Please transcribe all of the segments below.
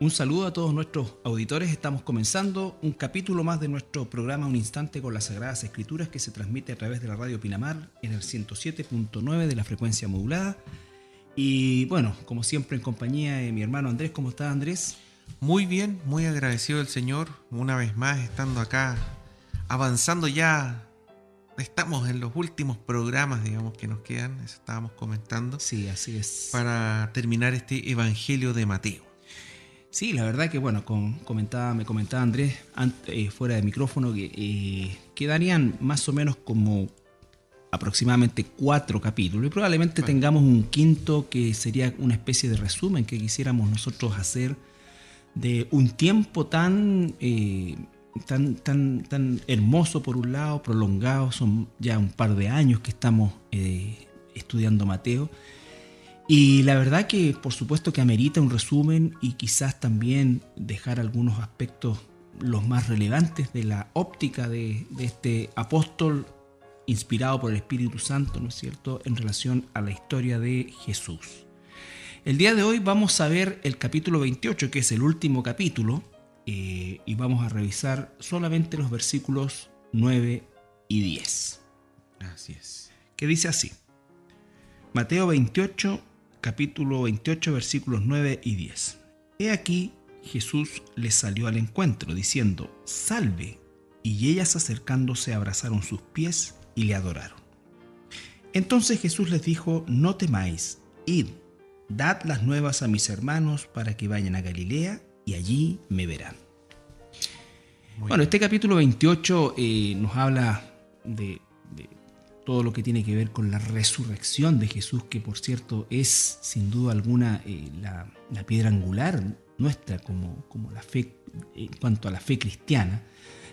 Un saludo a todos nuestros auditores. Estamos comenzando un capítulo más de nuestro programa Un Instante con las Sagradas Escrituras, que se transmite a través de la radio Pinamar en el 107.9 de la frecuencia modulada. Y bueno, como siempre en compañía de mi hermano Andrés. ¿Cómo estás, Andrés? Muy bien, muy agradecido del Señor, una vez más estando acá, avanzando ya. Estamos en los últimos programas, digamos, que nos quedan, eso estábamos comentando. Sí, así es. Para terminar este Evangelio de Mateo. Sí, la verdad que bueno, me comentaba Andrés fuera de micrófono que quedarían más o menos como aproximadamente 4 capítulos y probablemente tengamos un quinto que sería una especie de resumen que quisiéramos nosotros hacer de un tiempo tan hermoso por un lado, prolongado. Son ya un par de años que estamos estudiando Mateo. Y la verdad que por supuesto que amerita un resumen y quizás también dejar algunos aspectos los más relevantes de la óptica de este apóstol inspirado por el Espíritu Santo, ¿no es cierto?, en relación a la historia de Jesús. El día de hoy vamos a ver el capítulo 28, que es el último capítulo, y vamos a revisar solamente los versículos 9 y 10. Así es. Que dice así: Mateo 28, capítulo 28, versículos 9 y 10. He aquí, Jesús les salió al encuentro, diciendo: «Salve», y ellas acercándose abrazaron sus pies y le adoraron. Entonces Jesús les dijo: «No temáis, id, dad las nuevas a mis hermanos para que vayan a Galilea, y allí me verán». Bueno, este capítulo 28 nos habla de todo lo que tiene que ver con la resurrección de Jesús, que por cierto es sin duda alguna la piedra angular nuestra como la fe, en cuanto a la fe cristiana.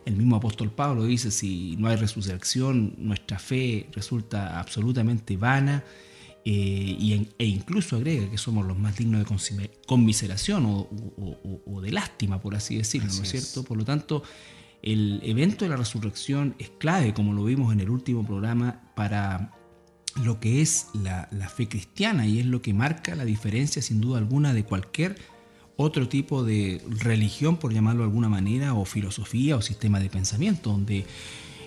El mismo apóstol Pablo dice: si no hay resurrección, nuestra fe resulta absolutamente vana, e incluso agrega que somos los más dignos de conmiseración o de lástima, por así decirlo, ¿no es cierto? Por lo tanto, el evento de la resurrección es clave, como lo vimos en el último programa, para lo que es la fe cristiana, y es lo que marca la diferencia sin duda alguna de cualquier otro tipo de religión, por llamarlo de alguna manera, o filosofía o sistema de pensamiento, donde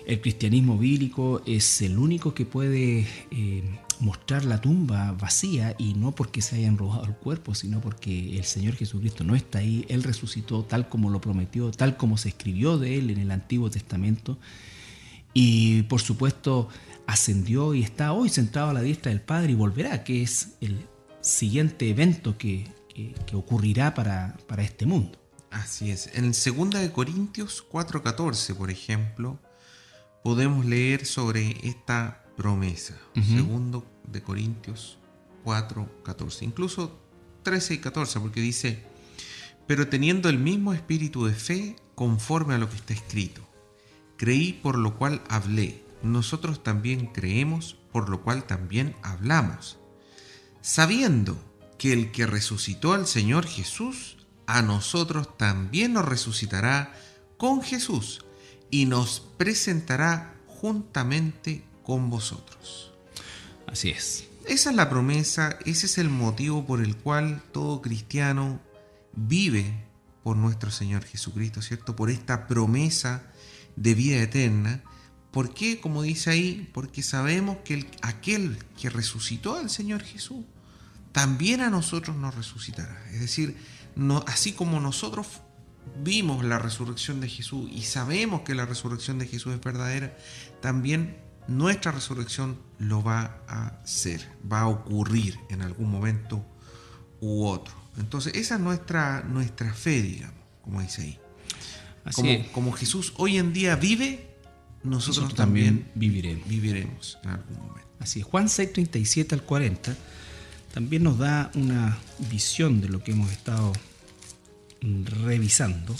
el cristianismo bíblico es el único que puede mostrar la tumba vacía, y no porque se hayan robado el cuerpo, sino porque el Señor Jesucristo no está ahí. Él resucitó tal como lo prometió, tal como se escribió de Él en el Antiguo Testamento, y por supuesto ascendió y está hoy sentado a la diestra del Padre, y volverá, que es el siguiente evento que ocurrirá para este mundo. Así es. En 2 Corintios 4:14, por ejemplo, podemos leer sobre esta promesa. 2 Corintios 4:14, incluso 13 y 14, porque dice: «Pero teniendo el mismo espíritu de fe, conforme a lo que está escrito, creí, por lo cual hablé. Nosotros también creemos, por lo cual también hablamos, sabiendo que el que resucitó al Señor Jesús, a nosotros también nos resucitará con Jesús y nos presentará juntamente con vosotros». Así es. Esa es la promesa, ese es el motivo por el cual todo cristiano vive por nuestro Señor Jesucristo, ¿cierto? Por esta promesa de vida eterna. ¿Por qué? Como dice ahí, porque sabemos que aquel que resucitó al Señor Jesús también a nosotros nos resucitará. Es decir, así como nosotros vimos la resurrección de Jesús y sabemos que la resurrección de Jesús es verdadera, también nuestra resurrección lo va a ser, va a ocurrir en algún momento u otro. Entonces esa es nuestra fe, digamos, como dice ahí. Como Jesús hoy en día vive, nosotros también viviremos en algún momento. Así es. Juan 6:37 al 40 también nos da una visión de lo que hemos estado revisando.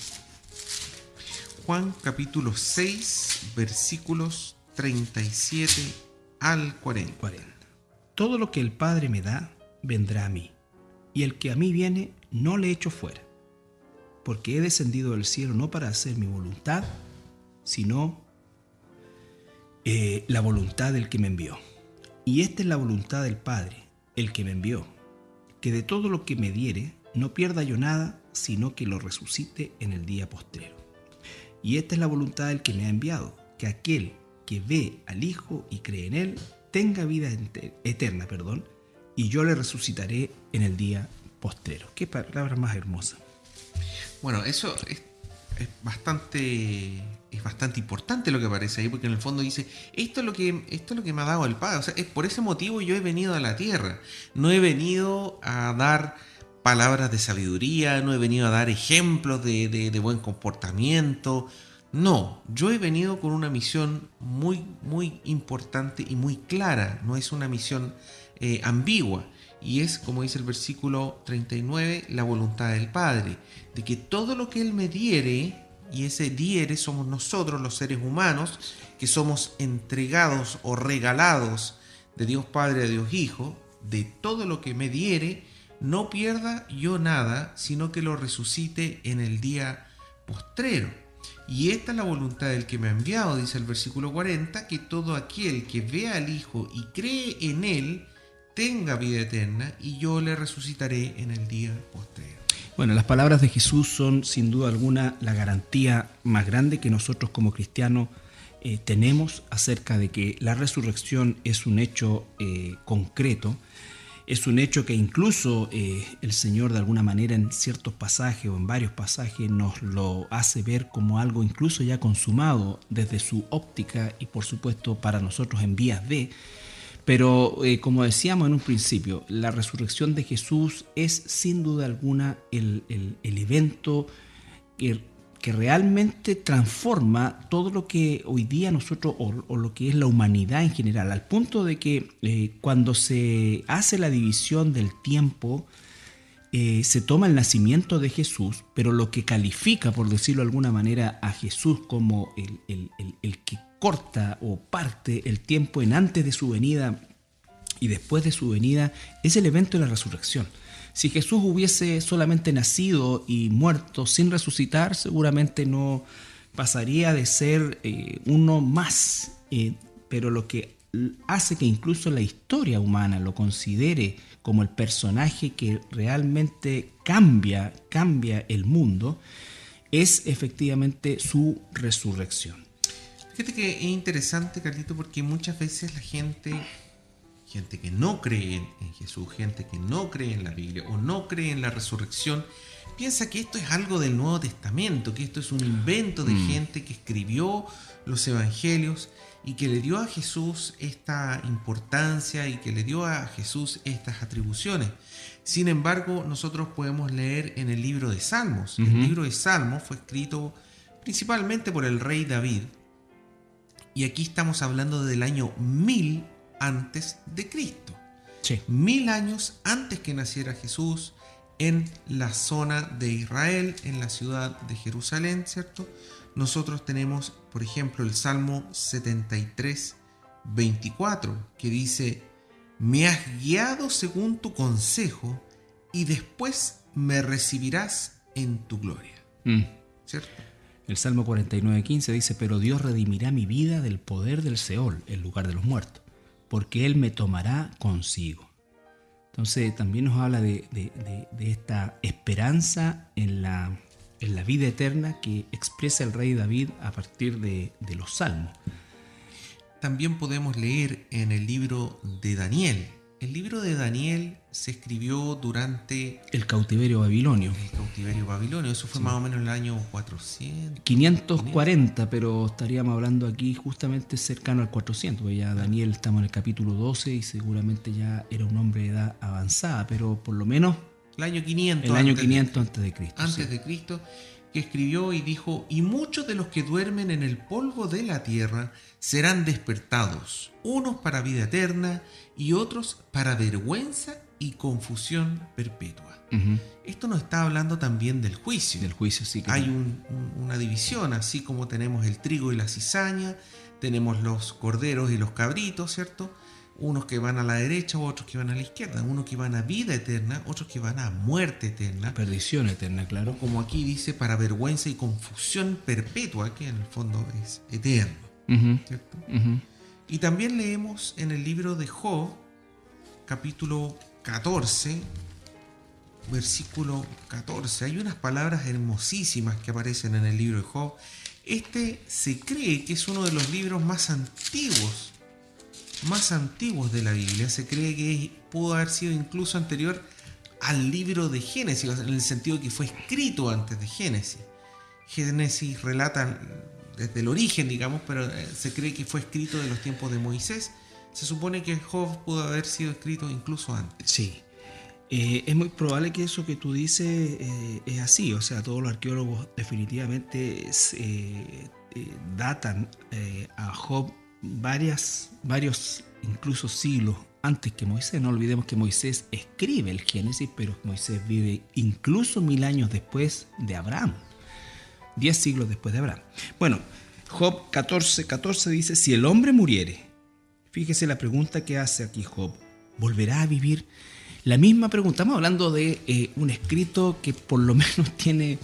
Juan capítulo 6, versículos 37 al 40. Todo lo que el Padre me da, vendrá a mí, y el que a mí viene, no le echo fuera, porque he descendido del cielo no para hacer mi voluntad, sino la voluntad del que me envió. Y esta es la voluntad del Padre, el que me envió, que de todo lo que me diere, no pierda yo nada, sino que lo resucite en el día postrero. Y esta es la voluntad del que me ha enviado, que aquel que ve al Hijo y cree en él tenga vida eterna, y yo le resucitaré en el día postrero. Qué palabra más hermosa. Bueno, eso es bastante importante lo que aparece ahí, porque en el fondo dice, esto es lo que me ha dado el Padre. O sea, es por ese motivo yo he venido a la tierra. No he venido a dar palabras de sabiduría, no he venido a dar ejemplos de buen comportamiento. No, yo he venido con una misión muy, muy importante y muy clara. No es una misión ambigua. Y es, como dice el versículo 39, la voluntad del Padre, de que todo lo que Él me diere, y ese diere somos nosotros los seres humanos, que somos entregados o regalados de Dios Padre a Dios Hijo, de todo lo que me diere, no pierda yo nada, sino que lo resucite en el día postrero. Y esta es la voluntad del que me ha enviado, dice el versículo 40, que todo aquel que vea al Hijo y cree en Él, tenga vida eterna, y yo le resucitaré en el día postrero. Bueno, las palabras de Jesús son sin duda alguna la garantía más grande que nosotros como cristianos tenemos acerca de que la resurrección es un hecho concreto, es un hecho que incluso el Señor de alguna manera en ciertos pasajes o en varios pasajes nos lo hace ver como algo incluso ya consumado desde su óptica y por supuesto para nosotros en vías de. Pero como decíamos en un principio, la resurrección de Jesús es sin duda alguna el evento que realmente transforma todo lo que hoy día nosotros, o lo que es la humanidad en general, al punto de que cuando se hace la división del tiempo, se toma el nacimiento de Jesús, pero lo que califica, por decirlo de alguna manera, a Jesús como el que corta o parte el tiempo en antes de su venida y después de su venida, es el evento de la resurrección. Si Jesús hubiese solamente nacido y muerto sin resucitar, seguramente no pasaría de ser uno más, pero lo que hace que incluso la historia humana lo considere como el personaje que realmente cambia el mundo, es efectivamente su resurrección. Fíjate que es interesante, Carlito, porque muchas veces la gente que no cree en Jesús, gente que no cree en la Biblia o no cree en la resurrección, piensa que esto es algo del Nuevo Testamento, que esto es un invento de gente que escribió los evangelios y que le dio a Jesús esta importancia y que le dio a Jesús estas atribuciones. Sin embargo, nosotros podemos leer en el libro de Salmos. El libro de Salmos fue escrito principalmente por el rey David, y aquí estamos hablando del año 1000 antes de Cristo. Sí. 1000 años antes que naciera Jesús, en la zona de Israel, en la ciudad de Jerusalén, ¿cierto? Nosotros tenemos, por ejemplo, el Salmo 73, 24, que dice: me has guiado según tu consejo y después me recibirás en tu gloria. ¿Cierto? El Salmo 49:15 dice: pero Dios redimirá mi vida del poder del Seol, el lugar de los muertos, porque Él me tomará consigo. Entonces también nos habla de esta esperanza en la vida eterna que expresa el rey David a partir de los salmos. También podemos leer en el libro de Daniel. El libro de Daniel se escribió durante el cautiverio babilonio. Eso fue más o menos en el año 540, pero estaríamos hablando aquí justamente cercano al 400, porque ya Daniel estamos en el capítulo 12 y seguramente ya era un hombre de edad avanzada, pero por lo menos el año 500 antes de Cristo. Antes de Cristo, que escribió y dijo: y muchos de los que duermen en el polvo de la tierra serán despertados, unos para vida eterna y otros para vergüenza y confusión perpetua. Esto nos está hablando también del juicio. Del juicio, sí. Hay una división, así como tenemos el trigo y la cizaña, tenemos los corderos y los cabritos, ¿cierto? Unos que van a la derecha, otros que van a la izquierda, unos que van a vida eterna, otros que van a muerte eterna. Perdición eterna, claro. O como aquí dice, para vergüenza y confusión perpetua, que en el fondo es eterno. ¿Cierto? Y también leemos en el libro de Job, capítulo 14, versículo 14, hay unas palabras hermosísimas que aparecen en el libro de Job. Este se cree que es uno de los libros más antiguos de la Biblia. Se cree que pudo haber sido incluso anterior al libro de Génesis, en el sentido que fue escrito antes de Génesis. Génesis relata desde el origen, digamos, pero se cree que fue escrito de los tiempos de Moisés. Se supone que Job pudo haber sido escrito incluso antes. Sí. Es muy probable que eso que tú dices es así. O sea, todos los arqueólogos definitivamente datan a Job varios incluso siglos antes que Moisés. No olvidemos que Moisés escribe el Génesis, pero Moisés vive incluso 1000 años después de Abraham. 10 siglos después de Abraham. Bueno, Job 14:14 dice: si el hombre muriere, fíjese la pregunta que hace aquí Job, ¿volverá a vivir? La misma pregunta. Estamos hablando de un escrito que por lo menos tiene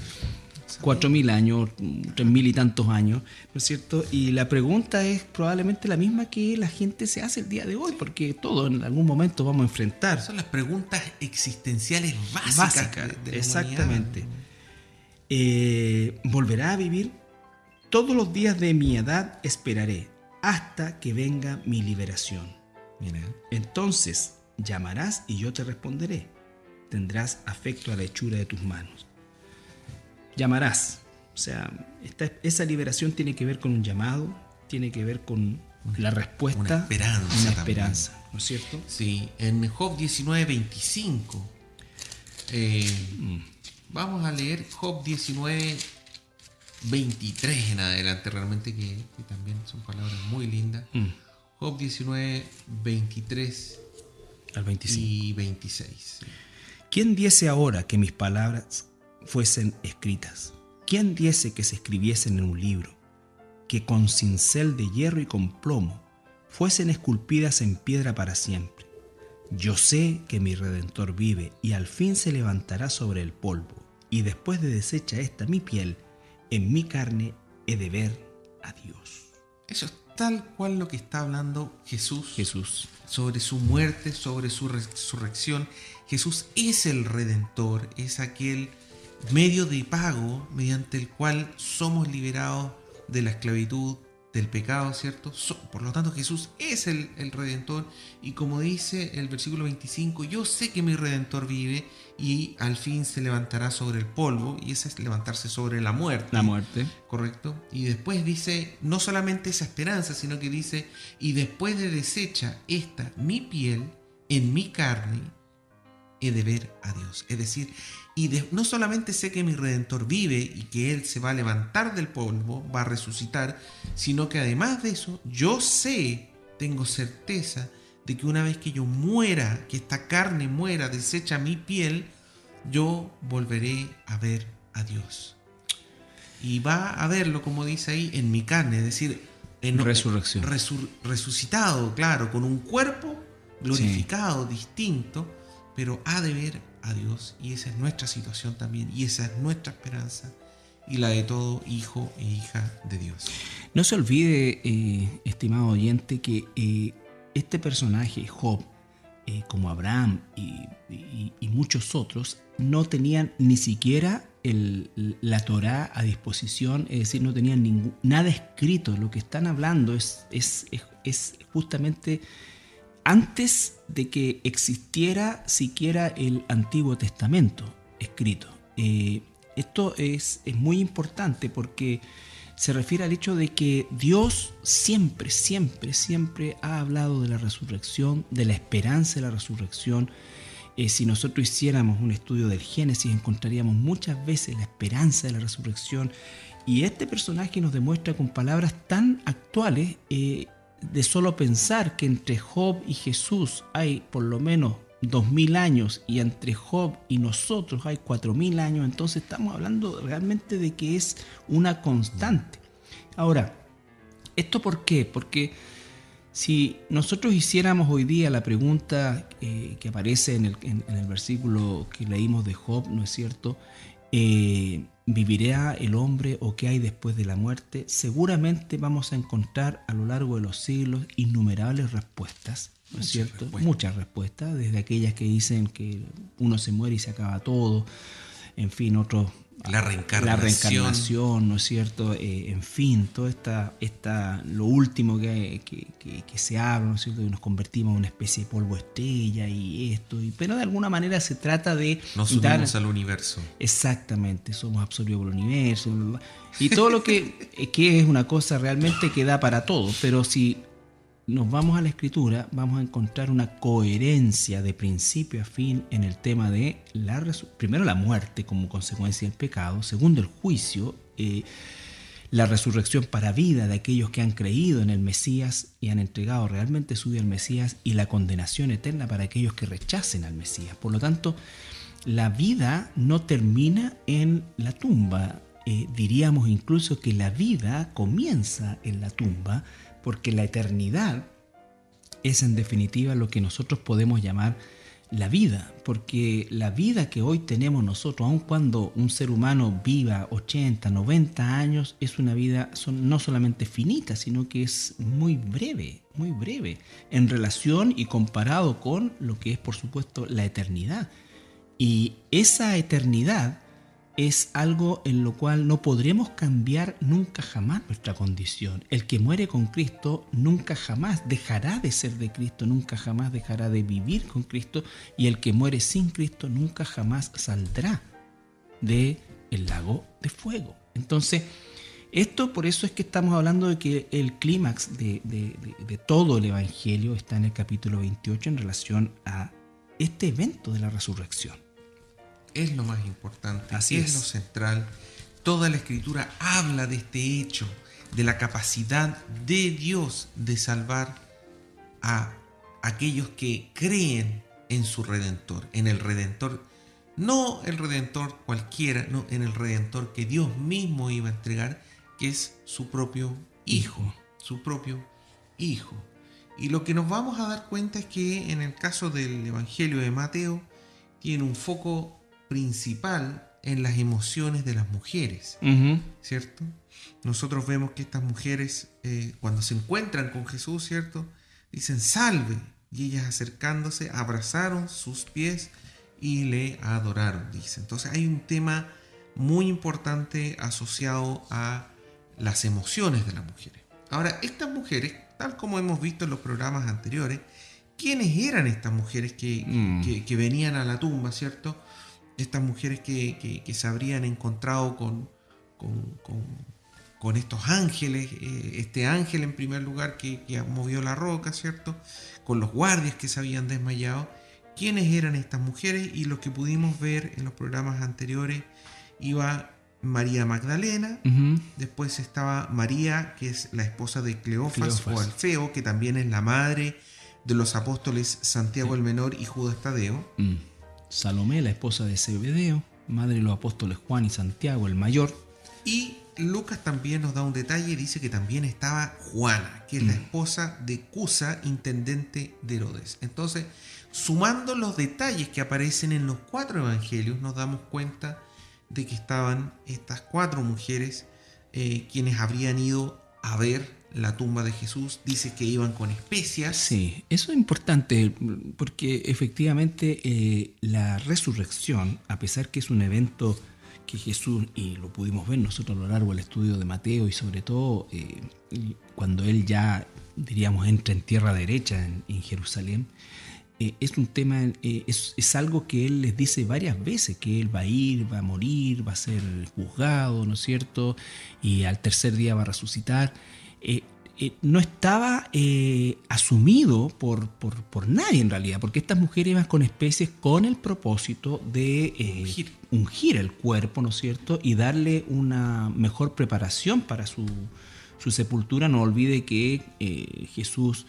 4000 años, 3000 y tantos años, ¿no es cierto? Y la pregunta es probablemente la misma que la gente se hace el día de hoy, porque todos en algún momento vamos a enfrentar. Son las preguntas existenciales básicas de la exactamente. humanidad. ¿Volverá a vivir? Todos los días de mi edad esperaré hasta que venga mi liberación. Mira. Entonces llamarás y yo te responderé. Tendrás afecto a la hechura de tus manos. Llamarás. O sea, esa liberación tiene que ver con un llamado, tiene que ver con la respuesta. Una esperanza. ¿No es cierto? Sí, en Job 19:25. Vamos a leer Job 19:23 en adelante, realmente que también son palabras muy lindas. Job 19:23 al 25. Y 26. ¿Quién diese ahora que mis palabras fuesen escritas? ¿Quién diese que se escribiesen en un libro? Que con cincel de hierro y con plomo fuesen esculpidas en piedra para siempre. Yo sé que mi Redentor vive y al fin se levantará sobre el polvo, y después de deshecha esta mi piel, en mi carne he de ver a Dios. Eso es tal cual lo que está hablando Jesús. Sobre su muerte, sobre su resurrección. Jesús es el Redentor, es aquel medio de pago mediante el cual somos liberados de la esclavitud, del pecado, ¿cierto? Por lo tanto, Jesús es el Redentor, y como dice el versículo 25, yo sé que mi Redentor vive y al fin se levantará sobre el polvo, y ese es levantarse sobre la muerte. La muerte. Correcto. Y después dice, no solamente esa esperanza, sino que dice, y después de deshecha esta mi piel, en mi carne he de ver a Dios. Es decir, no solamente sé que mi Redentor vive y que Él se va a levantar del polvo, va a resucitar, sino que además de eso, yo sé, tengo certeza de que una vez que yo muera, que esta carne muera, deshecha mi piel, yo volveré a ver a Dios. Y va a verlo, como dice ahí, en mi carne, es decir, en resurrección. Resucitado, claro, con un cuerpo glorificado, distinto, pero ha de ver a Dios, y esa es nuestra situación también, y esa es nuestra esperanza y la de todo hijo e hija de Dios. No se olvide, estimado oyente, que este personaje, Job, como Abraham y muchos otros, no tenían ni siquiera la Torá a disposición, es decir, no tenían nada escrito. Lo que están hablando es justamente antes de que existiera siquiera el Antiguo Testamento escrito. Esto es muy importante porque se refiere al hecho de que Dios siempre ha hablado de la resurrección, de la esperanza de la resurrección. Si nosotros hiciéramos un estudio del Génesis, encontraríamos muchas veces la esperanza de la resurrección, y este personaje nos demuestra con palabras tan actuales, de solo pensar que entre Job y Jesús hay por lo menos 2000 años y entre Job y nosotros hay 4000 años, entonces estamos hablando realmente de que es una constante. Ahora, ¿esto por qué? Porque si nosotros hiciéramos hoy día la pregunta que aparece en el versículo que leímos de Job, ¿no es cierto? ¿Vivirá el hombre o qué hay después de la muerte? Seguramente vamos a encontrar a lo largo de los siglos innumerables respuestas ¿no es cierto? Muchas respuestas, desde aquellas que dicen que uno se muere y se acaba todo, en fin, otros... La reencarnación, ¿no es cierto? En fin, todo lo último que se habla, ¿no es cierto? Que nos convertimos en una especie de polvo estrella y esto, pero de alguna manera se trata de... Nos unimos al universo. Exactamente, somos absorbidos por el universo, bla, bla, bla. Y todo lo que es una cosa realmente que da para todo, pero si nos vamos a la Escritura, vamos a encontrar una coherencia de principio a fin en el tema de primero la muerte como consecuencia del pecado, segundo el juicio, la resurrección para vida de aquellos que han creído en el Mesías y han entregado realmente su vida al Mesías, y la condenación eterna para aquellos que rechacen al Mesías. Por lo tanto, la vida no termina en la tumba. Diríamos incluso que la vida comienza en la tumba, porque la eternidad es en definitiva lo que nosotros podemos llamar la vida, porque la vida que hoy tenemos nosotros, aun cuando un ser humano viva 80, 90 años, es una vida no solamente finita, sino que es muy breve en relación y comparado con lo que es, por supuesto, la eternidad. Y esa eternidad es algo en lo cual no podremos cambiar nunca jamás nuestra condición. El que muere con Cristo nunca jamás dejará de ser de Cristo, nunca jamás dejará de vivir con Cristo, y el que muere sin Cristo nunca jamás saldrá del lago de fuego. Entonces, por eso es que estamos hablando de que el clímax de todo el Evangelio está en el capítulo 28 en relación a este evento de la resurrección. Es lo más importante, Así es lo central. Toda la Escritura habla de este hecho, de la capacidad de Dios de salvar a aquellos que creen en su Redentor, en el Redentor, no el Redentor cualquiera, no, en el Redentor que Dios mismo iba a entregar, que es su propio Hijo, su propio Hijo. Y lo que nos vamos a dar cuenta es que en el caso del Evangelio de Mateo tiene un foco principal en las emociones de las mujeres, ¿cierto? Nosotros vemos que estas mujeres, cuando se encuentran con Jesús, ¿cierto?, dicen salve, y ellas acercándose abrazaron sus pies y le adoraron, dice. Entonces hay un tema muy importante asociado a las emociones de las mujeres. Ahora, estas mujeres, tal como hemos visto en los programas anteriores, ¿quiénes eran estas mujeres que venían a la tumba, ¿cierto? Estas mujeres que se habrían encontrado con estos ángeles, este ángel en primer lugar que movió la roca, ¿cierto? Con los guardias que se habían desmayado. ¿Quiénes eran estas mujeres? Y lo que pudimos ver en los programas anteriores, iba María Magdalena, después estaba María, que es la esposa de Cleofas o Alfeo, que también es la madre de los apóstoles Santiago el Menor y Judas Tadeo. Salomé, la esposa de Zebedeo, madre de los apóstoles Juan y Santiago el Mayor. Y Lucas también nos da un detalle y dice que también estaba Juana, que es la esposa de Cusa, intendente de Herodes. Entonces, sumando los detalles que aparecen en los 4 evangelios, nos damos cuenta de que estaban estas 4 mujeres quienes habrían ido a ver la tumba de Jesús. Dice que iban con especias. Sí, eso es importante porque efectivamente la resurrección, a pesar que es un evento que Jesús, y lo pudimos ver nosotros a lo largo del estudio de Mateo, y sobre todo cuando él ya, diríamos, entra en tierra derecha en Jerusalén, es un tema, es algo que él les dice varias veces, que él va a ir, va a morir, va a ser juzgado, ¿no es cierto? Y al tercer día va a resucitar. No estaba asumido por nadie en realidad, porque estas mujeres iban con especies con el propósito de ungir el cuerpo, ¿no es cierto? Y darle una mejor preparación para su sepultura. No olvide que Jesús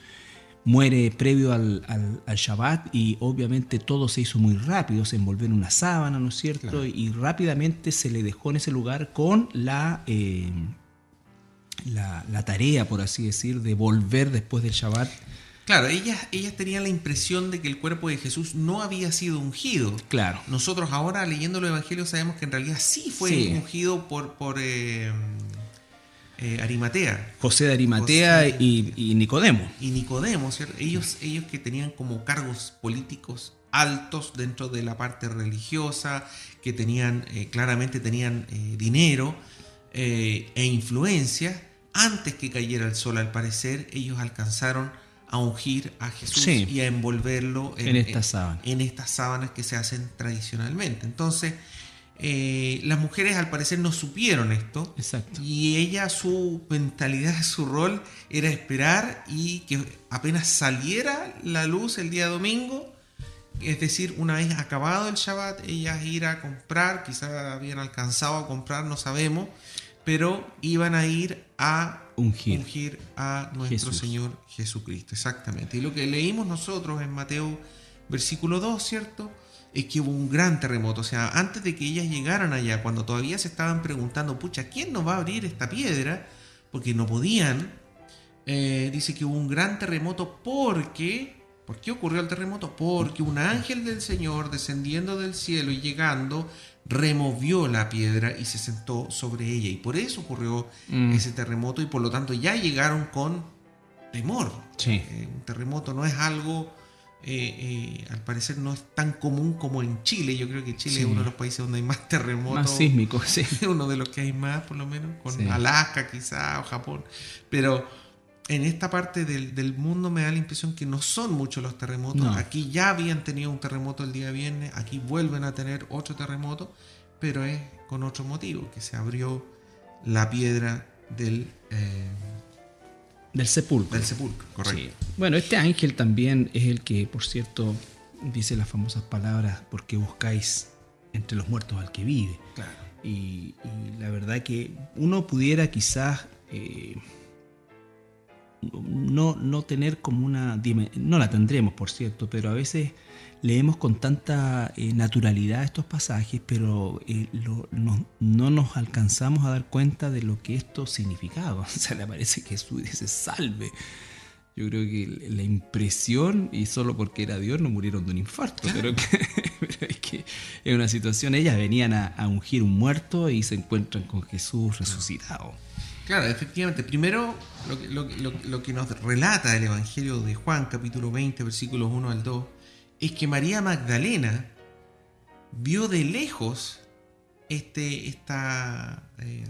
muere previo al Shabbat, y obviamente todo se hizo muy rápido, se envolvió en una sábana, ¿no es cierto? Claro. Y rápidamente se le dejó en ese lugar con la tarea, por así decir, de volver después del Shabbat. Claro, ellas tenían la impresión de que el cuerpo de Jesús no había sido ungido. Claro. Nosotros ahora, leyendo los evangelios, sabemos que en realidad sí fue ungido por Arimatea. José de Arimatea José y Nicodemo. y Nicodemo, ¿cierto? Ellos que tenían como cargos políticos altos dentro de la parte religiosa, que tenían claramente tenían dinero e influencia. Antes que cayera el sol, al parecer, ellos alcanzaron a ungir a Jesús Sí, y a envolverlo en estas sábanas. en estas sábanas que se hacen tradicionalmente. Entonces, las mujeres al parecer no supieron esto. Exacto. Y ella, su mentalidad, su rol era esperar y que apenas saliera la luz el día domingo, es decir, una vez acabado el Shabbat, ellas ir a comprar, quizás habían alcanzado a comprar, no sabemos, pero iban a ir a ungir a nuestro Señor Jesucristo. Exactamente. Y lo que leímos nosotros en Mateo versículo 2, ¿cierto?, es que hubo un gran terremoto. O sea, antes de que ellas llegaran allá, cuando todavía se estaban preguntando, pucha, ¿quién nos va a abrir esta piedra? Porque no podían. Dice que hubo un gran terremoto porque... ¿Por qué ocurrió el terremoto? Porque un ángel del Señor, descendiendo del cielo y llegando, removió la piedra y se sentó sobre ella. Y por eso ocurrió ese terremoto, y por lo tanto ya llegaron con temor. Sí. Un terremoto no es algo... al parecer no es tan común como en Chile. Yo creo que Chile es uno de los países donde hay más terremotos, más sísmicos, sí. uno de los que hay más, por lo menos, con Sí. Alaska quizá o Japón, pero en esta parte del mundo me da la impresión que no son muchos los terremotos. No. Aquí ya habían tenido un terremoto el día viernes, aquí vuelven a tener otro terremoto, pero es con otro motivo, que se abrió la piedra del sepulcro. Del sepulcro, correcto. Sí. Bueno, este ángel también es el que, por cierto, dice las famosas palabras, porque buscáis entre los muertos al que vive. Claro. Y la verdad que uno pudiera quizás no tener como una... No la tendremos, por cierto, pero a veces leemos con tanta naturalidad estos pasajes, pero no nos alcanzamos a dar cuenta de lo que esto significaba. O sea, le aparece Jesús y dice, salve. Yo creo que la impresión, y solo porque era Dios, no murieron de un infarto, Claro. pero es que es una situación, ellas venían a ungir un muerto y se encuentran con Jesús resucitado. Claro, efectivamente. Primero, lo que nos relata el Evangelio de Juan, capítulo 20, versículos 1 al 2, es que María Magdalena vio de lejos esta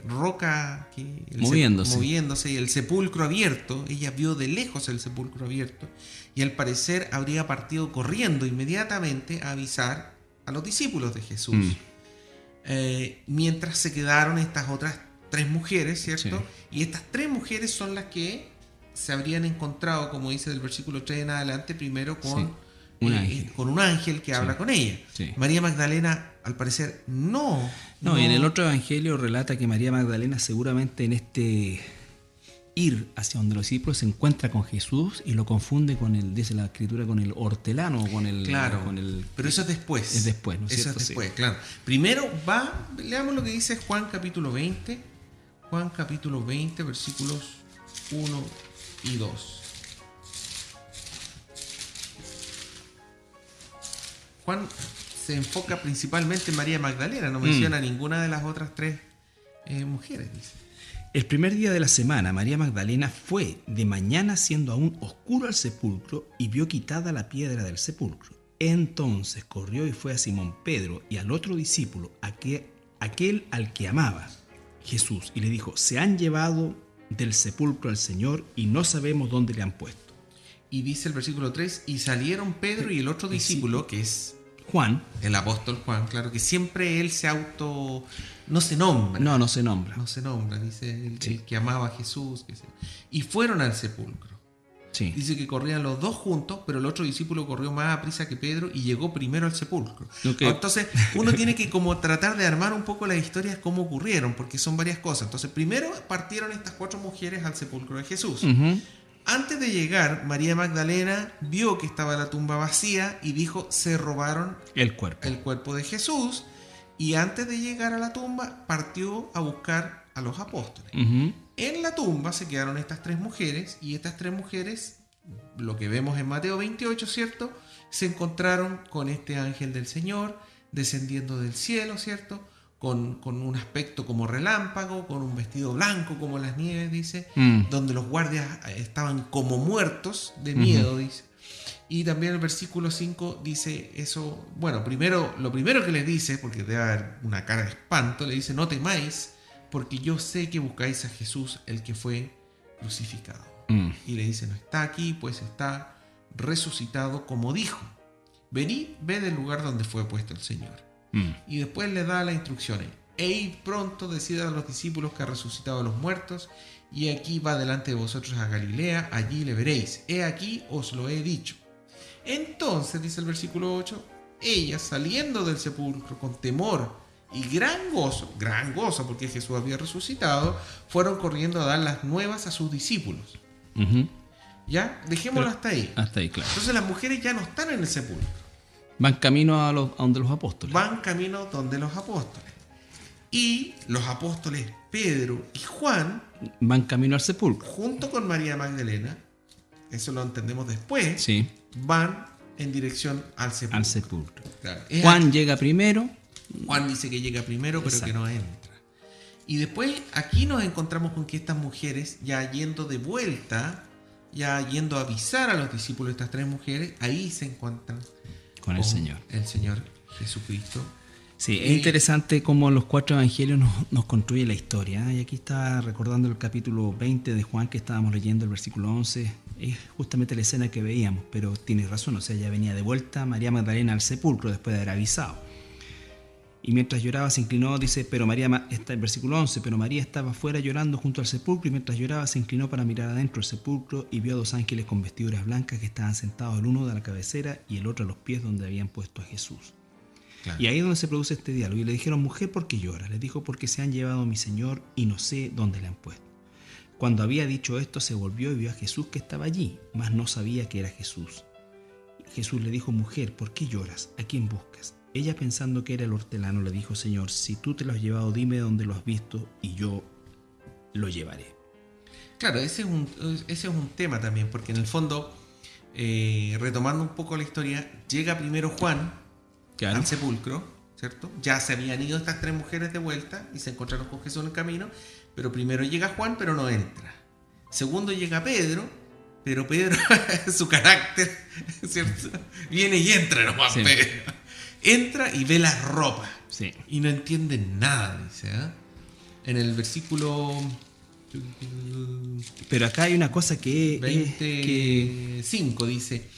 roca que moviéndose y el sepulcro abierto. Ella vio de lejos el sepulcro abierto y al parecer habría partido corriendo inmediatamente a avisar a los discípulos de Jesús. Mientras se quedaron estas otras 3 mujeres, ¿cierto? Sí. Y estas 3 mujeres son las que se habrían encontrado, como dice del versículo 3 en adelante, primero con un ángel que habla con ella. Sí. María Magdalena, al parecer, no. Y en el otro evangelio relata que María Magdalena seguramente en este ir hacia donde los discípulos se encuentra con Jesús y lo confunde con el, dice la escritura, con el hortelano, con el... Claro, con el, pero eso es después. Es después, ¿no es cierto? Eso es después, sí. Claro. Primero leamos lo que dice Juan capítulo 20. Juan capítulo 20, versículos 1 y 2. Juan se enfoca principalmente en María Magdalena, no menciona a ninguna de las otras 3 mujeres, dice. El primer día de la semana, María Magdalena fue de mañana siendo aún oscuro al sepulcro y vio quitada la piedra del sepulcro. Entonces corrió y fue a Simón Pedro y al otro discípulo, aquel al que amaba, Jesús, y le dijo, se han llevado del sepulcro al Señor y no sabemos dónde le han puesto. Y dice el versículo 3, y salieron Pedro y el otro discípulo, que es Juan, el apóstol Juan, claro, que siempre él no se nombra. No se nombra. No se nombra, dice el que amaba a Jesús. Y fueron al sepulcro. Sí. Dice que corrían los 2 juntos, pero el otro discípulo corrió más a prisa que Pedro y llegó primero al sepulcro. Okay. Entonces, uno tiene que como tratar de armar un poco las historias cómo ocurrieron, porque son varias cosas. Entonces, primero partieron estas 4 mujeres al sepulcro de Jesús. Uh-huh. Antes de llegar, María Magdalena vio que estaba la tumba vacía y dijo, se robaron el cuerpo de Jesús. Y antes de llegar a la tumba, partió a buscar a los apóstoles. Uh-huh. En la tumba se quedaron estas 3 mujeres, y estas 3 mujeres, lo que vemos en Mateo 28, ¿cierto?, se encontraron con este ángel del Señor descendiendo del cielo, ¿cierto?, con un aspecto como relámpago, con un vestido blanco como las nieves, dice, donde los guardias estaban como muertos de miedo, dice. Y también el versículo 5 dice eso, bueno, lo primero que les dice, porque debe haber una cara de espanto, le dice, no temáis, porque yo sé que buscáis a Jesús, el que fue crucificado. Y le dice, no está aquí, pues está resucitado como dijo. Venid, ved el lugar donde fue puesto el Señor. Y después le da las instrucciones. E id pronto, decid a los discípulos que ha resucitado a los muertos, y aquí va delante de vosotros a Galilea, allí le veréis. He aquí os lo he dicho. Entonces, dice el versículo 8, ellas saliendo del sepulcro con temor y gran gozo porque Jesús había resucitado, fueron corriendo a dar las nuevas a sus discípulos. ¿Ya? Dejémoslo hasta ahí. Hasta ahí, claro. Entonces las mujeres ya no están en el sepulcro. Van camino a donde los apóstoles. Van camino donde los apóstoles. Y los apóstoles Pedro y Juan van camino al sepulcro. Junto con María Magdalena, eso lo entendemos después, sí, van en dirección al sepulcro. Al sepulcro. Claro. Juan llega primero. Juan dice que llega primero, pero Exacto. que no entra. Y después aquí nos encontramos con que estas mujeres, ya yendo de vuelta, ya yendo a avisar a los discípulos, estas tres mujeres, ahí se encuentran con el Señor. El Señor Jesucristo. Sí, es interesante cómo los cuatro evangelios nos construyen la historia. Y aquí está recordando el capítulo 20 de Juan que estábamos leyendo, el versículo 11. Es justamente la escena que veíamos, pero tienes razón, o sea, ya venía de vuelta María Magdalena al sepulcro después de haber avisado. Y mientras lloraba se inclinó, dice, pero María, está el versículo 11, pero María estaba fuera llorando junto al sepulcro y mientras lloraba se inclinó para mirar adentro del sepulcro y vio a dos ángeles con vestiduras blancas que estaban sentados el uno de la cabecera y el otro a los pies donde habían puesto a Jesús. Claro. Y ahí es donde se produce este diálogo. Y le dijeron, mujer, ¿por qué lloras? Le dijo, porque se han llevado a mi Señor y no sé dónde le han puesto. Cuando había dicho esto, se volvió y vio a Jesús que estaba allí, mas no sabía que era Jesús. Jesús le dijo, mujer, ¿por qué lloras? ¿A quién buscas? Ella, pensando que era el hortelano, le dijo, Señor, si tú te lo has llevado, dime dónde lo has visto y yo lo llevaré. Claro, ese es un tema también, porque en el fondo, retomando un poco la historia, llega primero Juan al sepulcro, ¿cierto? Ya se habían ido estas tres mujeres de vuelta y se encontraron con Jesús en el camino, pero primero llega Juan, pero no entra. Segundo llega Pedro, pero Pedro, su carácter, ¿cierto? Viene y entra nomás, sí. Pedro. Entra y ve las ropas. Sí. Y no entiende nada, dice. En el versículo... Pero acá hay una cosa que... 25 dice...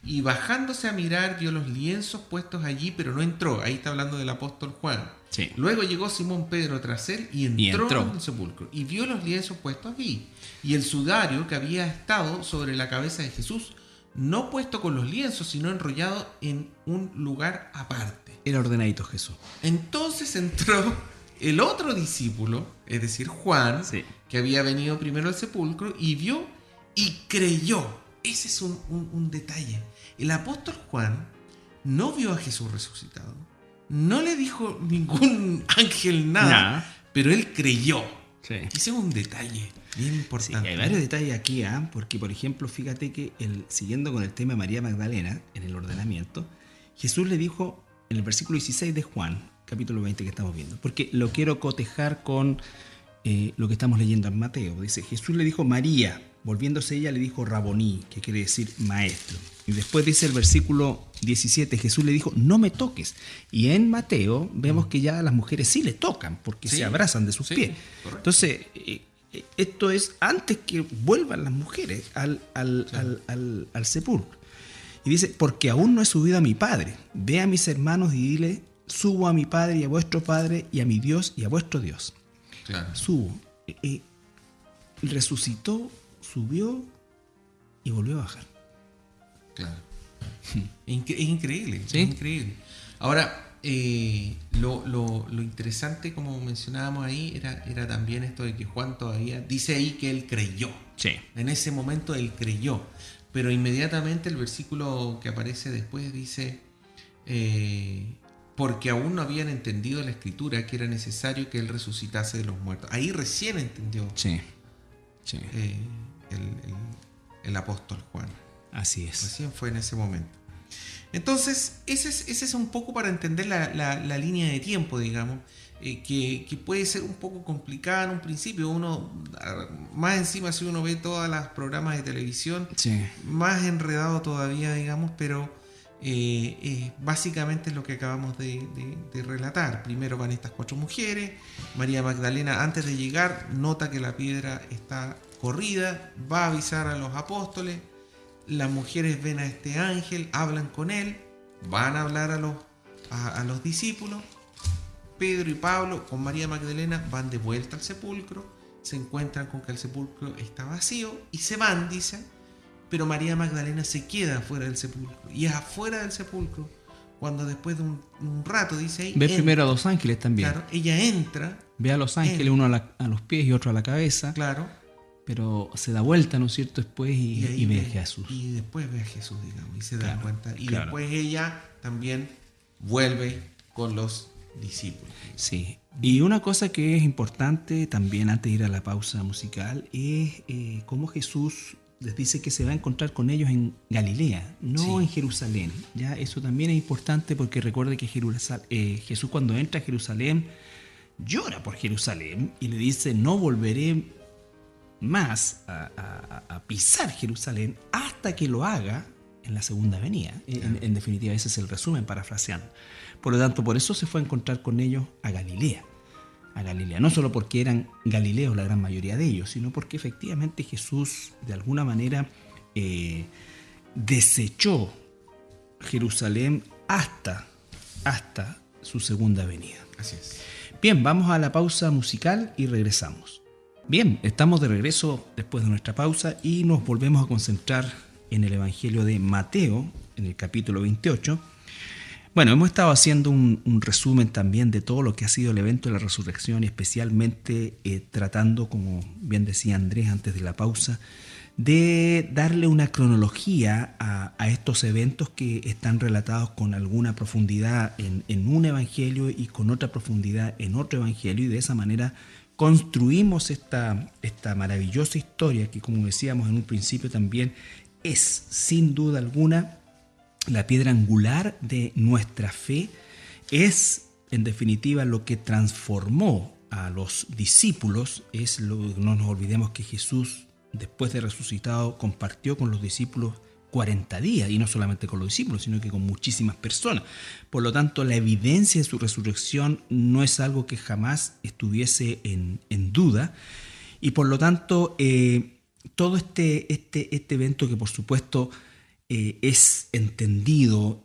Y bajándose a mirar, vio los lienzos puestos allí, pero no entró. Ahí está hablando del apóstol Juan. Sí. Luego llegó Simón Pedro tras él y entró en el sepulcro. Y vio los lienzos puestos allí. Y el sudario que había estado sobre la cabeza de Jesús, no puesto con los lienzos, sino enrollado en un lugar aparte. Era ordenadito Jesús. Entonces entró el otro discípulo, es decir, Juan, sí. que había venido primero al sepulcro, y vio y creyó. Ese es un detalle. El apóstol Juan no vio a Jesús resucitado. No le dijo ningún ángel nada, pero él creyó. Sí. Ese es un detalle bien importante. Sí, hay varios detalles aquí, porque por ejemplo, fíjate que siguiendo con el tema de María Magdalena, en el ordenamiento, Jesús le dijo en el versículo 16 de Juan, capítulo 20 que estamos viendo, porque lo quiero cotejar con lo que estamos leyendo en Mateo. Dice, Jesús le dijo María, volviéndose ella le dijo Raboní, que quiere decir maestro. Y después dice el versículo 17, Jesús le dijo, no me toques. Y en Mateo vemos que ya las mujeres sí le tocan, porque se abrazan de sus pies. Correcto. Entonces, esto es antes que vuelvan las mujeres al sepulcro. Y dice, porque aún no he subido a mi Padre. Ve a mis hermanos y dile, subo a mi Padre y a vuestro Padre y a mi Dios y a vuestro Dios. Claro. Subo. Resucitó, subió y volvió a bajar. Claro. Es increíble. ¿Sí? Es increíble. Ahora, lo interesante, como mencionábamos ahí, era también esto de que Juan todavía dice ahí que él creyó. Sí. En ese momento él creyó. Pero inmediatamente el versículo que aparece después dice, porque aún no habían entendido la escritura que era necesario que él resucitase de los muertos. Ahí recién entendió el apóstol Juan. Así es. Recién fue en ese momento. Entonces, ese es un poco para entender la línea de tiempo, digamos. que puede ser un poco complicada en un principio. Más encima, si uno ve todos los programas de televisión, Sí. más enredado todavía, digamos, pero básicamente es lo que acabamos de relatar. Primero van estas 4 mujeres. María Magdalena, antes de llegar, nota que la piedra está corrida, va a avisar a los apóstoles. Las mujeres ven a este ángel, hablan con él, van a hablar a los discípulos. Pedro y Pablo con María Magdalena van de vuelta al sepulcro, se encuentran con que el sepulcro está vacío y se van, dicen, pero María Magdalena se queda afuera del sepulcro. Y es afuera del sepulcro cuando después de un rato, dice ahí, Ve primero a 2 ángeles también. Claro, ella entra. Ve a los ángeles, uno a los pies y otro a la cabeza. Claro. Pero se da vuelta, ¿no es cierto?, después y ve a Jesús. Y después ve a Jesús, digamos, y se da cuenta. Y claro. Después ella también vuelve con los discípulos. Sí, y una cosa que es importante también antes de ir a la pausa musical es cómo Jesús les dice que se va a encontrar con ellos en Galilea, no en Jerusalén. Ya eso también es importante porque recuerde que Jesús cuando entra a Jerusalén llora por Jerusalén y le dice: no volveré más a pisar Jerusalén hasta que lo haga en la segunda venida. En definitiva, ese es el resumen, parafraseando. Por lo tanto, por eso se fue a encontrar con ellos a Galilea. No solo porque eran galileos la gran mayoría de ellos, sino porque efectivamente Jesús de alguna manera desechó Jerusalén hasta su segunda venida. Así es. Bien, vamos a la pausa musical y regresamos. Bien, estamos de regreso después de nuestra pausa y nos volvemos a concentrar en el Evangelio de Mateo, en el capítulo 28. Bueno, hemos estado haciendo un resumen también de todo lo que ha sido el evento de la resurrección y especialmente tratando, como bien decía Andrés antes de la pausa, de darle una cronología a estos eventos que están relatados con alguna profundidad en un evangelio y con otra profundidad en otro evangelio, y de esa manera construimos esta maravillosa historia que, como decíamos en un principio, también es sin duda alguna la piedra angular de nuestra fe. Es en definitiva lo que transformó a los discípulos. No nos olvidemos que Jesús, después de resucitado, compartió con los discípulos 40 días, y no solamente con los discípulos, sino que con muchísimas personas. Por lo tanto, la evidencia de su resurrección no es algo que jamás estuviese en duda, y por lo tanto todo este evento, que por supuesto es entendido,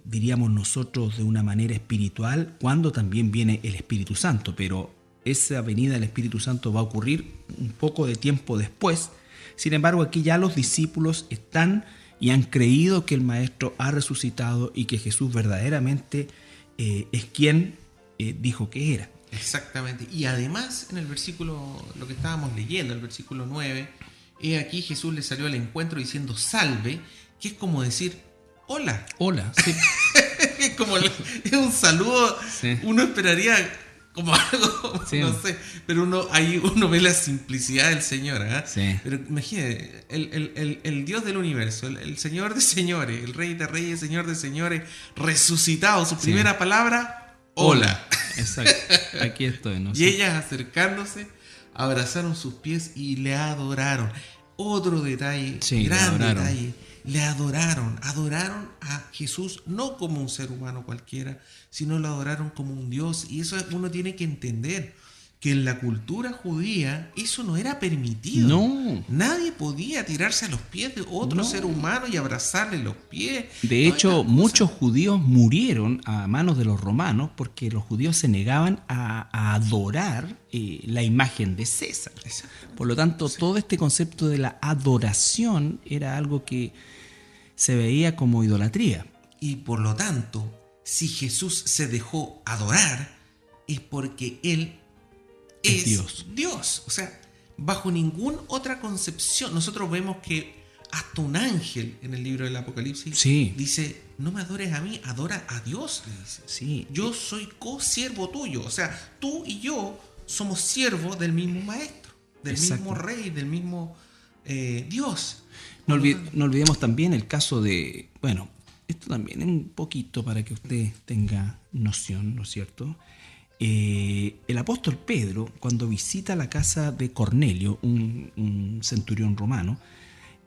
diríamos nosotros, de una manera espiritual, cuando también viene el Espíritu Santo, pero esa venida del Espíritu Santo va a ocurrir un poco de tiempo después. Sin embargo, aquí ya los discípulos están y han creído que el Maestro ha resucitado y que Jesús verdaderamente es quien dijo que era. Exactamente. Y además, en el versículo, lo que estábamos leyendo, el versículo 9, aquí Jesús le salió al encuentro diciendo salve, que es como decir hola. Hola, sí. Es un saludo, sí. Uno esperaría como algo, sí, no sé, pero ahí uno ve la simplicidad del Señor, ¿eh? Sí. Pero imagínate, el Dios del universo, el Señor de señores, el Rey de reyes, Señor de señores, resucitado, su primera palabra, hola. Exacto, aquí estoy, ¿no? Y ellas, acercándose, abrazaron sus pies y le adoraron. Otro detalle, sí, gran detalle, le adoraron a Jesús no como un ser humano cualquiera, sino lo adoraron como un Dios. Y eso uno tiene que entender, que en la cultura judía eso no era permitido. No. Nadie podía tirarse a los pies de otro ser humano y abrazarle los pies. De hecho, muchos judíos murieron a manos de los romanos porque los judíos se negaban a adorar la imagen de César. Exacto. Por lo tanto, sí, todo este concepto de la adoración era algo que se veía como idolatría. Y por lo tanto, si Jesús se dejó adorar, es porque Él es Dios. O sea, bajo ninguna otra concepción. Nosotros vemos que hasta un ángel en el libro del Apocalipsis, sí, dice, no me adores a mí, adora a Dios, le dice. Sí. Yo soy co-siervo tuyo. O sea, tú y yo somos siervos del mismo Maestro, del mismo Rey, del mismo Dios. No olvidemos también el caso de, bueno, esto también es un poquito para que usted tenga noción, ¿no es cierto? el apóstol Pedro, cuando visita la casa de Cornelio, un centurión romano,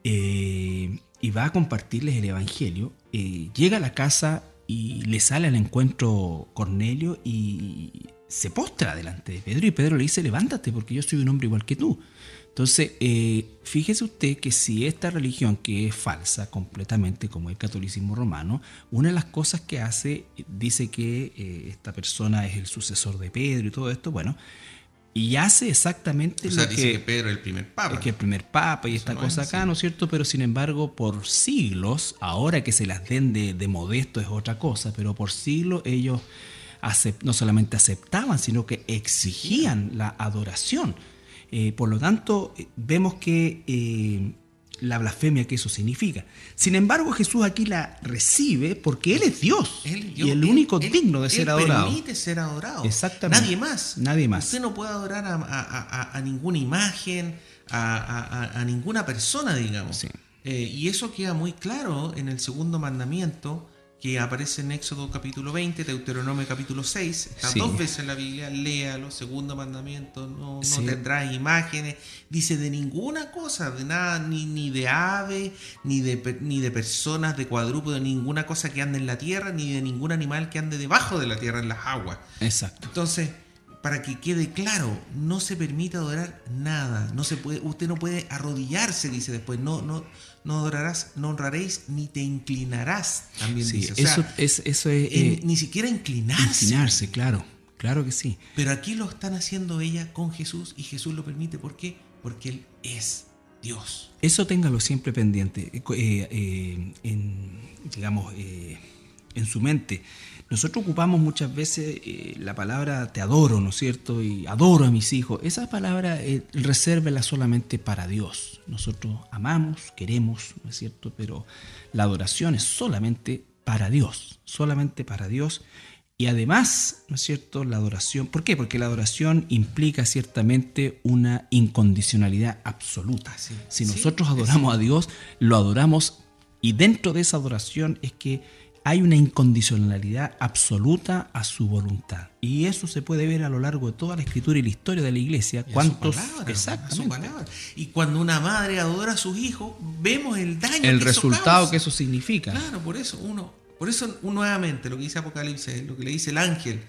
y va a compartirles el evangelio, llega a la casa y le sale al encuentro Cornelio y se postra delante de Pedro, y Pedro le dice: levántate, porque yo soy un hombre igual que tú. Entonces, fíjese usted que si esta religión, que es falsa completamente, como el catolicismo romano, una de las cosas que hace, dice que esta persona es el sucesor de Pedro y todo esto, bueno, y hace exactamente O sea, lo dice que Pedro es el primer papa. es que el primer papa y esta no cosa es acá, así. ¿no es cierto? Pero sin embargo, por siglos, ahora que se las den de modesto es otra cosa, pero por siglos ellos no solamente aceptaban, sino que exigían la adoración. Por lo tanto, vemos que la blasfemia que eso significa. Sin embargo, Jesús aquí la recibe porque Él es Dios, y el único digno de ser adorado. Él permite ser adorado. Exactamente. Nadie más. Nadie más. Usted no puede adorar a ninguna imagen, a ninguna persona, digamos. Sí. Y eso queda muy claro en el segundo mandamiento, que aparece en Éxodo capítulo 20, Deuteronomio capítulo 6, está Sí. 2 veces en la Biblia, léalo, segundo mandamiento, no Sí. tendrás imágenes, dice de ninguna cosa, de nada, ni de ave, ni de personas, de cuadrúpedo, de ninguna cosa que ande en la tierra, ni de ningún animal que ande debajo de la tierra en las aguas. Exacto. Entonces, para que quede claro, no se permite adorar nada, no se puede, usted no puede arrodillarse, dice después, no adorarás, no honraréis ni te inclinarás, también Sí, dice. O sea, eso es ni siquiera inclinarse. inclinarse, claro que sí. Pero aquí lo están haciendo ella con Jesús y Jesús lo permite. ¿Por qué? Porque Él es Dios. Eso téngalo siempre pendiente, en su mente. Nosotros ocupamos muchas veces la palabra te adoro, ¿no es cierto? Y adoro a mis hijos. Esa palabra resérvela solamente para Dios. Nosotros amamos, queremos, ¿no es cierto? Pero la adoración es solamente para Dios, solamente para Dios. Y además, ¿no es cierto?, la adoración. ¿Por qué? Porque la adoración implica ciertamente una incondicionalidad absoluta. Sí, Si sí, nosotros adoramos a Dios, lo adoramos, y dentro de esa adoración es que hay una incondicionalidad absoluta a su voluntad. Y eso se puede ver a lo largo de toda la escritura y la historia de la iglesia. ¿Cuántos? Exactamente. A su palabra. Y cuando una madre adora a sus hijos, vemos el daño El que resultado eso que eso significa. Claro, por eso nuevamente lo que dice Apocalipsis, lo que le dice el ángel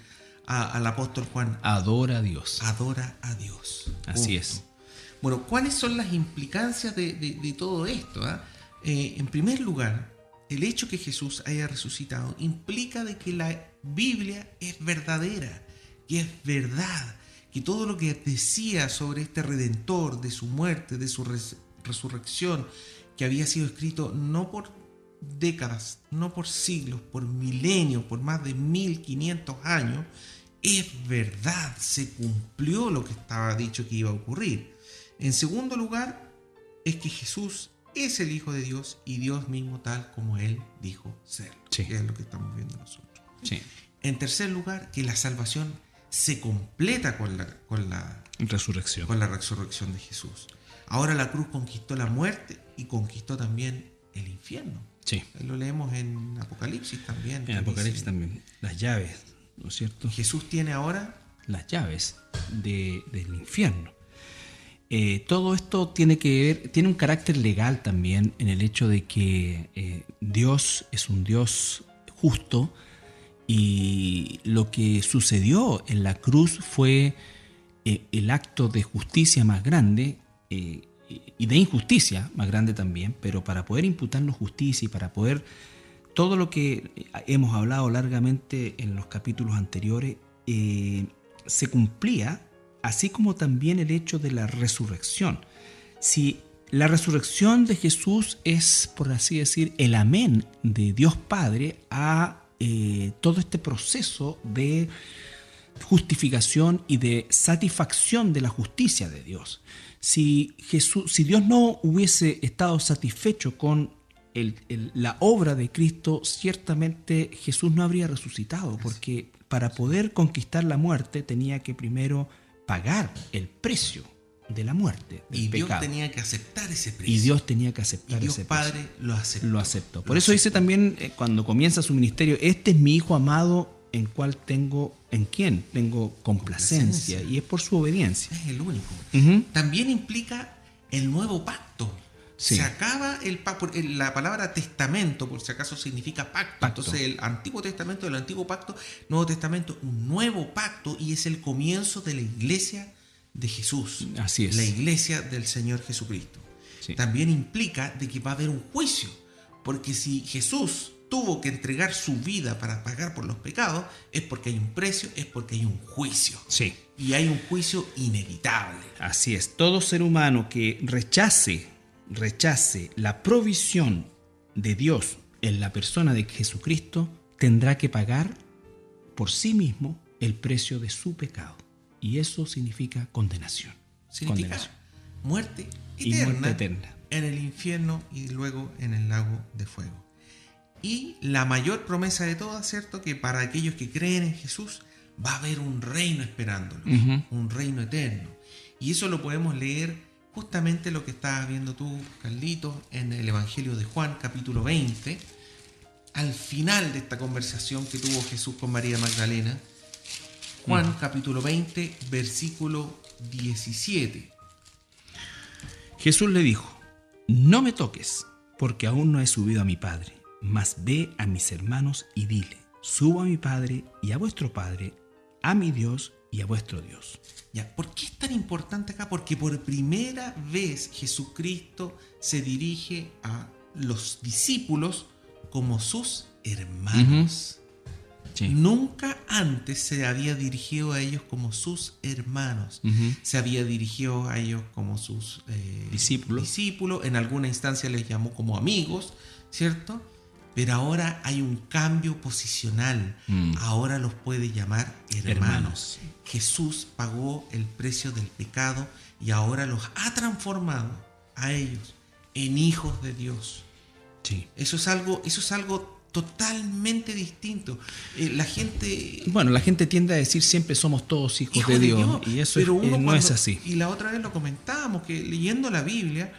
al apóstol Juan: Adora a Dios. adora a Dios. Así Punto. es. Bueno, ¿cuáles son las implicancias de todo esto? En primer lugar, el hecho que Jesús haya resucitado implica de que la Biblia es verdadera, que es verdad, que todo lo que decía sobre este Redentor, de su muerte, de su resurrección, que había sido escrito no por décadas, no por siglos, por milenios, por más de 1500 años, es verdad, se cumplió lo que estaba dicho que iba a ocurrir. En segundo lugar, es que Jesús es el Hijo de Dios y Dios mismo tal como Él dijo ser, Sí. que es lo que estamos viendo nosotros. Sí. En tercer lugar, que la salvación se completa con la Resurrección. resurrección de Jesús. Ahora la cruz conquistó la muerte y conquistó también el infierno. Sí. Lo leemos en Apocalipsis también. En Apocalipsis también. Las llaves, ¿no es cierto? Jesús tiene ahora Las llaves del infierno. Todo esto tiene un carácter legal también, en el hecho de que Dios es un Dios justo, y lo que sucedió en la cruz fue el acto de justicia más grande, y de injusticia más grande también, pero para poder imputarnos justicia y para poder todo lo que hemos hablado largamente en los capítulos anteriores se cumplía, así como también el hecho de la resurrección. Si la resurrección de Jesús es, por así decir, el amén de Dios Padre a todo este proceso de justificación y de satisfacción de la justicia de Dios. Si Dios no hubiese estado satisfecho con la obra de Cristo, ciertamente Jesús no habría resucitado, porque para poder conquistar la muerte tenía que primero pagar el precio de la muerte, del y Dios pecado. tenía que aceptar ese precio. Y Dios tenía que aceptar Y Dios ese Padre precio. lo aceptó. Lo aceptó. Por eso dice también cuando comienza su ministerio: este es mi Hijo amado en quien tengo complacencia, y es por su obediencia. Es el único. Ujú. También implica el nuevo pacto. Sí. Se acaba la palabra testamento, por si acaso, significa pacto. Entonces el Antiguo Testamento, el Antiguo Pacto, Nuevo Testamento, un nuevo pacto, y es el comienzo de la iglesia de Jesús. Así es. La iglesia del Señor Jesucristo. Sí. También implica de que va a haber un juicio, porque si Jesús tuvo que entregar su vida para pagar por los pecados, es porque hay un precio, es porque hay un juicio. Sí. Y hay un juicio inevitable. Así es. Todo ser humano que rechace la provisión de Dios en la persona de Jesucristo tendrá que pagar por sí mismo el precio de su pecado. Y eso significa condenación. Significa muerte y eterna, muerte eterna en el infierno y luego en el lago de fuego. Y la mayor promesa de todas, ¿cierto? Que para aquellos que creen en Jesús va a haber un reino esperándolos, un reino eterno. Y eso lo podemos leer justamente lo que estabas viendo tú, Carlito, en el Evangelio de Juan, capítulo 20, al final de esta conversación que tuvo Jesús con María Magdalena. Juan, capítulo 20, versículo 17. Jesús le dijo: no me toques, porque aún no he subido a mi Padre, mas ve a mis hermanos y dile: subo a mi Padre y a vuestro Padre, a mi Dios y a vuestro Dios. Ya, ¿por qué es tan importante acá? Porque por primera vez Jesucristo se dirige a los discípulos como sus hermanos. Sí. Nunca antes se había dirigido a ellos como sus hermanos. Se había dirigido a ellos como sus discípulos. En alguna instancia les llamó como amigos, ¿cierto? Pero ahora hay un cambio posicional. Ahora los puede llamar hermanos. Jesús pagó el precio del pecado y ahora los ha transformado a ellos en hijos de Dios. Sí. Eso es algo totalmente distinto. La gente tiende a decir siempre somos todos hijos de Dios, y eso no es así. Y la otra vez lo comentábamos, que leyendo la Biblia,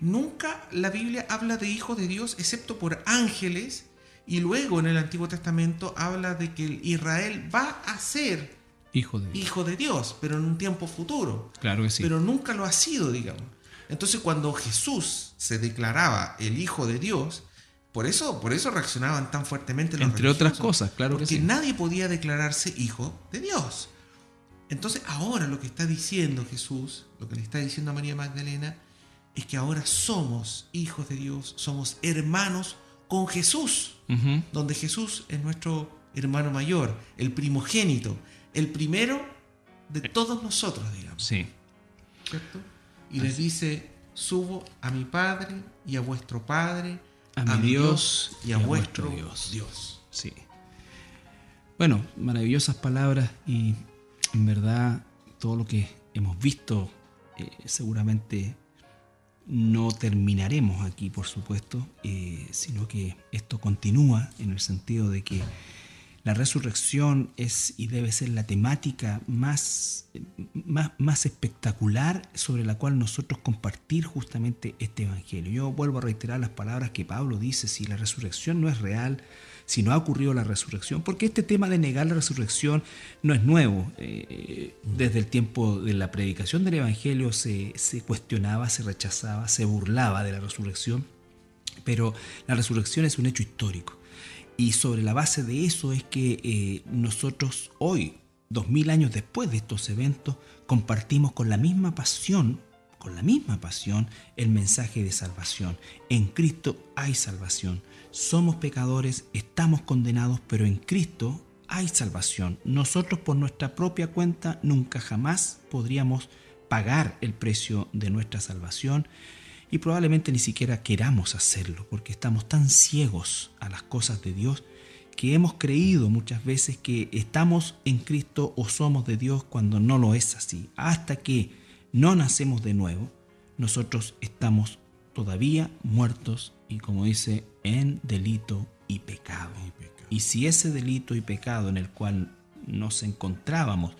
nunca la Biblia habla de hijos de Dios excepto por ángeles, y luego en el Antiguo Testamento habla de que Israel va a ser hijo de Dios, pero en un tiempo futuro. Claro que sí. Pero nunca lo ha sido, digamos. Entonces cuando Jesús se declaraba el Hijo de Dios, por eso reaccionaban tan fuertemente los entre religiosos, otras cosas, claro que sí. Porque nadie podía declararse hijo de Dios. Entonces ahora lo que está diciendo Jesús, lo que le está diciendo a María Magdalena, es que ahora somos hijos de Dios, somos hermanos con Jesús, donde Jesús es nuestro hermano mayor, el primogénito, el primero de todos nosotros, digamos. Sí. ¿Cierto? Y les dice: subo a mi Padre y a vuestro Padre, a mi Dios y a vuestro Dios. Sí. Bueno, maravillosas palabras, y en verdad todo lo que hemos visto seguramente no terminaremos aquí, por supuesto, sino que esto continúa en el sentido de que la resurrección es y debe ser la temática más espectacular sobre la cual nosotros compartir justamente este evangelio. Yo vuelvo a reiterar las palabras que Pablo dice: si la resurrección no es real, si no ha ocurrido la resurrección, porque este tema de negar la resurrección no es nuevo. Desde el tiempo de la predicación del evangelio se cuestionaba, se rechazaba, se burlaba de la resurrección, pero la resurrección es un hecho histórico. Y sobre la base de eso es que nosotros hoy, 2000 años después de estos eventos, compartimos con la misma pasión, el mensaje de salvación. En Cristo hay salvación. Somos pecadores, estamos condenados, pero en Cristo hay salvación. Nosotros por nuestra propia cuenta nunca jamás podríamos pagar el precio de nuestra salvación, y probablemente ni siquiera queramos hacerlo, porque estamos tan ciegos a las cosas de Dios que hemos creído muchas veces que estamos en Cristo o somos de Dios, cuando no lo es así. Hasta que no nacemos de nuevo, nosotros estamos todavía muertos y, como dice, en delito y pecado. Y si ese delito y pecado en el cual nos encontrábamos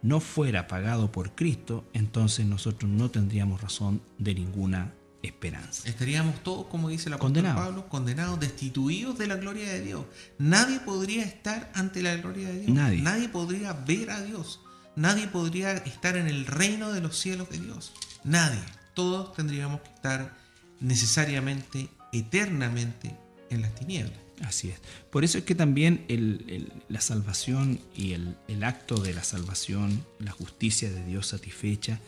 no fuera pagado por Cristo, entonces nosotros no tendríamos razón de ninguna esperanza. Estaríamos todos, como dice el apóstol Pablo, condenados, destituidos de la gloria de Dios. Nadie podría estar ante la gloria de Dios. Nadie podría ver a Dios. Nadie podría estar en el reino de los cielos de Dios. Nadie. Todos tendríamos que estar necesariamente, eternamente en las tinieblas. Así es. Por eso es que también la salvación y el acto de la salvación, la justicia de Dios satisfecha,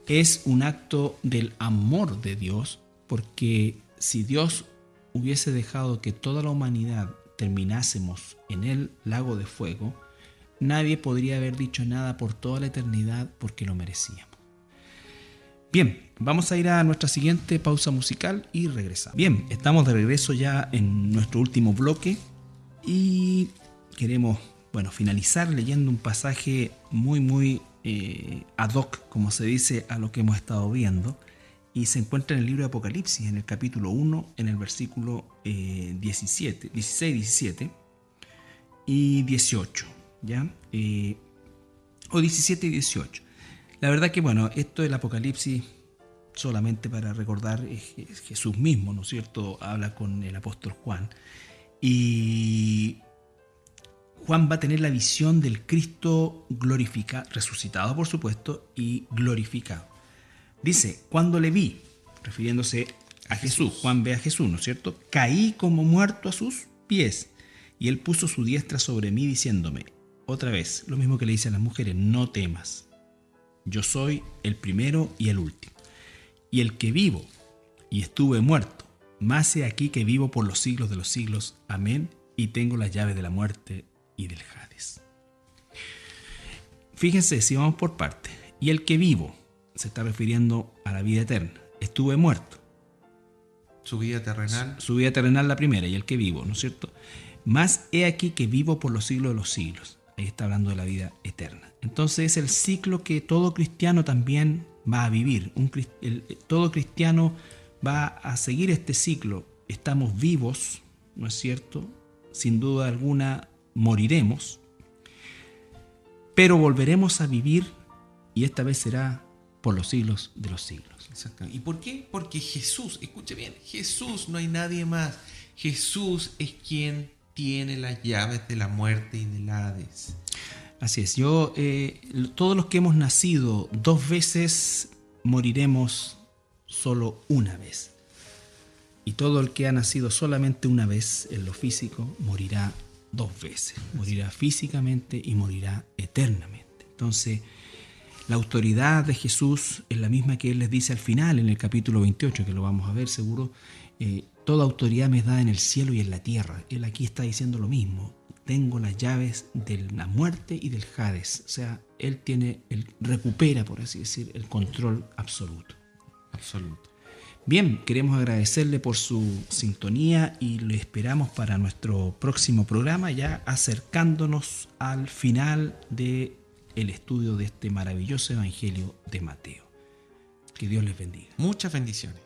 es un acto del amor de Dios, porque si Dios hubiese dejado que toda la humanidad terminásemos en el lago de fuego, nadie podría haber dicho nada por toda la eternidad porque lo merecíamos. Bien, vamos a ir a nuestra siguiente pausa musical y regresamos. Bien, estamos de regreso ya en nuestro último bloque y queremos, finalizar leyendo un pasaje muy ad hoc, como se dice, a lo que hemos estado viendo, y se encuentra en el libro de Apocalipsis, en el capítulo 1, en el versículo 16, 17 y 18, ¿ya? O 17 y 18. La verdad que, esto del Apocalipsis, solamente para recordar, es Jesús mismo, ¿no es cierto? Habla con el apóstol Juan, y Juan va a tener la visión del Cristo glorificado, resucitado por supuesto, y glorificado. Dice, cuando le vi, refiriéndose a Jesús, Juan ve a Jesús, ¿no es cierto? Caí como muerto a sus pies, y él puso su diestra sobre mí diciéndome, otra vez, lo mismo que le dice a las mujeres, no temas, yo soy el primero y el último, y el que vivo, y estuve muerto, mas he aquí que vivo por los siglos de los siglos, amén, y tengo las llaves de la muerte y del Hades. Fíjense, si vamos por parte, y el que vivo se está refiriendo a la vida eterna. Estuve muerto. Su vida terrenal. Su vida terrenal la primera, y el que vivo, ¿no es cierto? Más he aquí que vivo por los siglos de los siglos. Ahí está hablando de la vida eterna. Entonces es el ciclo que todo cristiano también va a vivir. Todo cristiano va a seguir este ciclo. Estamos vivos, ¿no es cierto? Sin duda alguna moriremos, pero volveremos a vivir, y esta vez será por los siglos de los siglos. Exactamente. ¿Y por qué? Porque Jesús, escuche bien, Jesús, no hay nadie más. Jesús es quien tiene las llaves de la muerte y del Hades. Así es. Todos los que hemos nacido 2 veces moriremos solo una vez. Y todo el que ha nacido solamente una vez en lo físico morirá 2 veces. Morirá físicamente y morirá eternamente. Entonces, la autoridad de Jesús es la misma que Él les dice al final, en el capítulo 28, que lo vamos a ver seguro. Toda autoridad me da en el cielo y en la tierra. Él aquí está diciendo lo mismo. Tengo las llaves de la muerte y del Hades. O sea, Él recupera, por así decir, el control absoluto. Absoluto. Bien, queremos agradecerle por su sintonía y le esperamos para nuestro próximo programa, ya acercándonos al final del estudio de este maravilloso Evangelio de Mateo. Que Dios les bendiga. Muchas bendiciones.